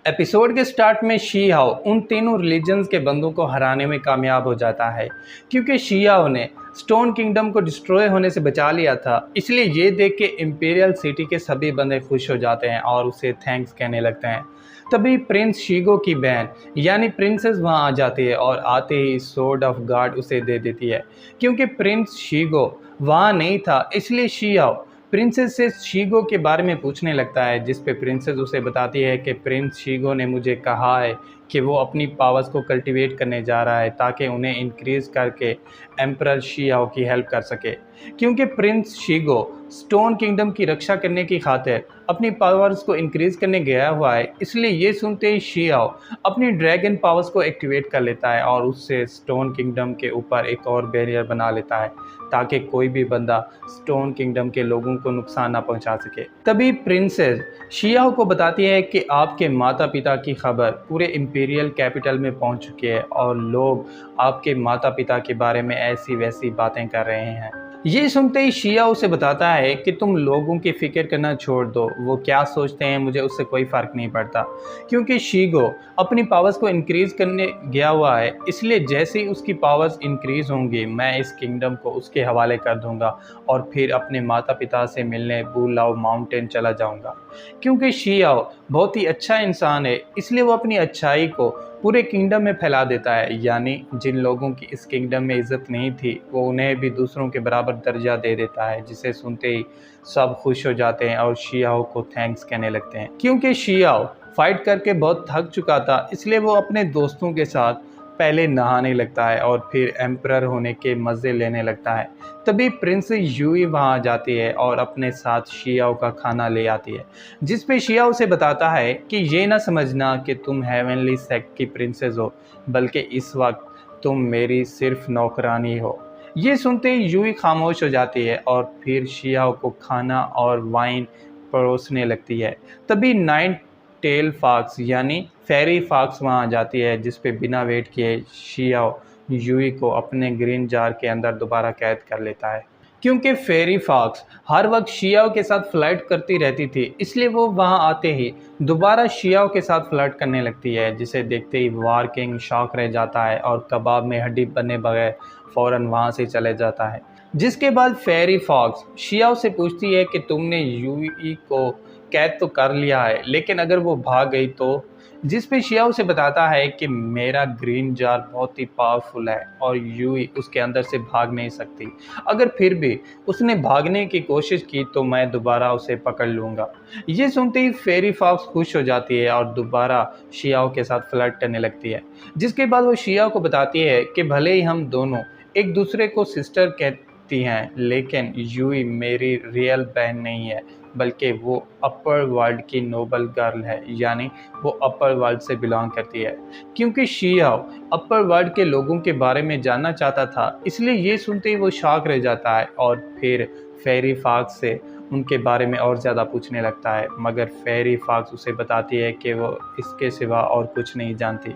Episode के start में she हाओ उन तीनों रिलीजन्स के बंदों को हराने में कामयाब हो जाता है क्योंकि शी हाओ ने स्टोन किंगडम को डिस्ट्रॉय होने से बचा लिया था। इसलिए ये देख के इंपीरियल सिटी के सभी बंदे खुश हो जाते हैं और उसे थैंक्स कहने लगते हैं। तभी प्रिंस शीगो की बहन यानी प्रिंसेस वहाँ आ जाती है और आते ही सोर्ड ऑफ गॉड उसे दे देती है। क्योंकि प्रिंस शीगो वहाँ नहीं था इसलिए शी हाओ प्रिंसेस से शीगो के बारे में पूछने लगता है, जिस पे प्रिंसेस उसे बताती है कि प्रिंस शीगो ने मुझे कहा है कि वो अपनी पावर्स को कल्टीवेट करने जा रहा है ताकि उन्हें इंक्रीज करके एम्परर शी हाओ की हेल्प कर सके। क्योंकि प्रिंस शीगो स्टोन किंगडम की रक्षा करने की खातिर अपनी पावर्स को इंक्रीज करने गया हुआ है, इसलिए ये सुनते ही शी हाओ अपनी ड्रैगन पावर्स को एक्टिवेट कर लेता है और उससे स्टोन किंगडम के ऊपर एक और बैरियर बना लेता है ताकि कोई भी बंदा स्टोन किंगडम के लोगों को नुकसान ना पहुंचा सके। तभी प्रिंसेस शी हाओ को बताती है कि आपके माता पिता की खबर पूरे इंपीरियल कैपिटल में पहुंच चुकी है और लोग आपके माता पिता के बारे में ऐसी वैसी बातें कर रहे हैं। ये सुनते ही शी हाओ उसे बताता है कि तुम लोगों की फिक्र करना छोड़ दो, वो क्या सोचते हैं मुझे उससे कोई फ़र्क नहीं पड़ता। क्योंकि शीगो अपनी पावर्स को इंक्रीज़ करने गया हुआ है, इसलिए जैसे ही उसकी पावर्स इंक्रीज़ होंगी मैं इस किंगडम को उसके हवाले कर दूंगा और फिर अपने माता पिता से मिलने बुलाओ माउंटेन चला जाऊंगा। क्योंकि शी हाओ बहुत ही अच्छा इंसान है, इसलिए वो अपनी अच्छाई को पूरे किंगडम में फैला देता है। यानी जिन लोगों की इस किंगडम में इज्जत नहीं थी वो उन्हें भी दूसरों के बराबर दर्जा दे देता है, जिसे सुनते ही सब खुश हो जाते हैं और शी हाओ को थैंक्स कहने लगते हैं। क्योंकि शी हाओ फाइट करके बहुत थक चुका था, इसलिए वो अपने दोस्तों के साथ पहले नहाने लगता है और फिर एम्परर होने के मज़े लेने लगता है। तभी प्रिंस यूई वहाँ आ जाती है और अपने साथ शी हाओ का खाना ले आती है, जिस पे शी हाओ से बताता है कि ये ना समझना कि तुम हेवनली सेक्ट की प्रिंसेस हो, बल्कि इस वक्त तुम मेरी सिर्फ नौकरानी हो। ये सुनते ही यूई खामोश हो जाती है और फिर शी हाओ को खाना और वाइन परोसने लगती है। तभी नाइन टेल फॉक्स यानी फेरी फॉक्स वहाँ आ जाती है, जिस पे बिना वेट किए शी हाओ यूई को अपने ग्रीन जार के अंदर दोबारा कैद कर लेता है। क्योंकि फेरी फॉक्स हर वक्त शी हाओ के साथ फ्लर्ट करती रहती थी, इसलिए वो वहाँ आते ही दोबारा शी हाओ के साथ फ्लर्ट करने लगती है, जिसे देखते ही वार किंग शॉक रह जाता है और कबाब में हड्डी बने बगैर फ़ौरन वहाँ से चले जाता है। जिसके बाद फेरी फॉक्स शी हाओ से पूछती है कि तुमने यूई को कैद तो कर लिया है, लेकिन अगर वो भाग गई तो? जिस पे शी हाओ से बताता है कि मेरा ग्रीन जार बहुत ही पावरफुल है और यूई उसके अंदर से भाग नहीं सकती। अगर फिर भी उसने भागने की कोशिश की तो मैं दोबारा उसे पकड़ लूँगा। ये सुनते ही फेरी फॉक्स खुश हो जाती है और दोबारा शी हाओ के साथ फ्लर्ट करने लगती है। जिसके बाद वो शी हाओ को बताती है कि भले ही हम दोनों एक दूसरे को सिस्टर कहती हैं, लेकिन यूई मेरी रियल बहन नहीं है, बल्कि वो अपर वर्ल्ड की नोबल गर्ल है, यानी वो अपर वर्ल्ड से बिलोंग करती है। क्योंकि शी हाओ अपर वर्ल्ड के लोगों के बारे में जानना चाहता था, इसलिए ये सुनते ही वो शॉक रह जाता है और फिर फेरी फॉक्स से उनके बारे में और ज़्यादा पूछने लगता है, मगर फेरी फॉक्स उसे बताती है कि वो इसके सिवा और कुछ नहीं जानती।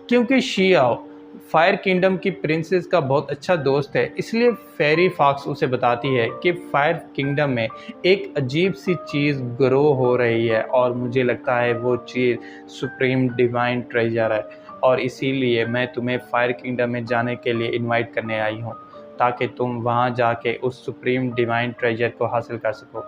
क्योंकि शी हाओ फायर किंगडम की प्रिंसेस का बहुत अच्छा दोस्त है, इसलिए फेरी फॉक्स उसे बताती है कि फायर किंगडम में एक अजीब सी चीज़ ग्रो हो रही है और मुझे लगता है वो चीज़ सुप्रीम डिवाइन ट्रेजर है और इसीलिए मैं तुम्हें फायर किंगडम में जाने के लिए इनवाइट करने आई हूँ ताकि तुम वहाँ जाके उस सुप्रीम डिवाइन ट्रेजर को हासिल कर सको।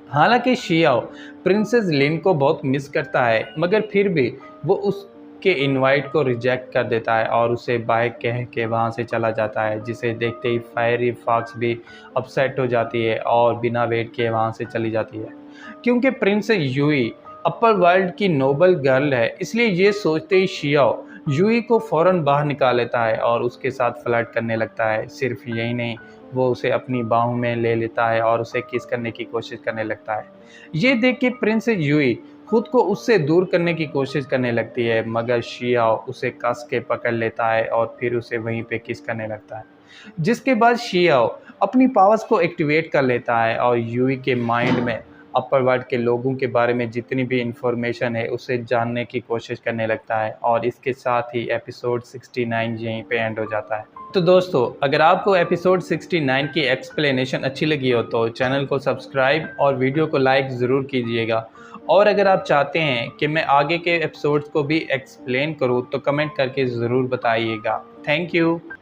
हालांकि शी हाओ प्रिंसेस लिन को बहुत मिस करता है, मगर फिर भी वो उसके इनवाइट को रिजेक्ट कर देता है और उसे बाय कह के वहाँ से चला जाता है, जिसे देखते ही फायरी फॉक्स भी अपसेट हो जाती है और बिना वेट किए वहाँ से चली जाती है। क्योंकि प्रिंस यूई अपर वर्ल्ड की नोबल गर्ल है, इसलिए ये सोचते ही शी हाओ यूई को फ़ौरन बाहर निकाल लेता है और उसके साथ फ्लर्ट करने लगता है। सिर्फ यही नहीं, वो उसे अपनी बाहों में ले लेता है और उसे किस करने की कोशिश करने लगता है। ये देख के प्रिंस यूई खुद को उससे दूर करने की कोशिश करने लगती है, मगर शी हाओ उसे कस के पकड़ लेता है और फिर उसे वहीं पे किस करने लगता है। जिसके बाद शी हाओ अपनी पावर्स को एक्टिवेट कर लेता है और यूई के माइंड में अपर वर्ल्ड के लोगों के बारे में जितनी भी इंफॉर्मेशन है उसे जानने की कोशिश करने लगता है और इसके साथ ही एपिसोड 69 यहीं पे एंड हो जाता है। तो दोस्तों, अगर आपको एपिसोड 69 की एक्सप्लेनेशन अच्छी लगी हो तो चैनल को सब्सक्राइब और वीडियो को लाइक ज़रूर कीजिएगा और अगर आप चाहते हैं कि मैं आगे के एपिसोड्स को भी एक्सप्लेन करूँ तो कमेंट करके ज़रूर बताइएगा। Thank you.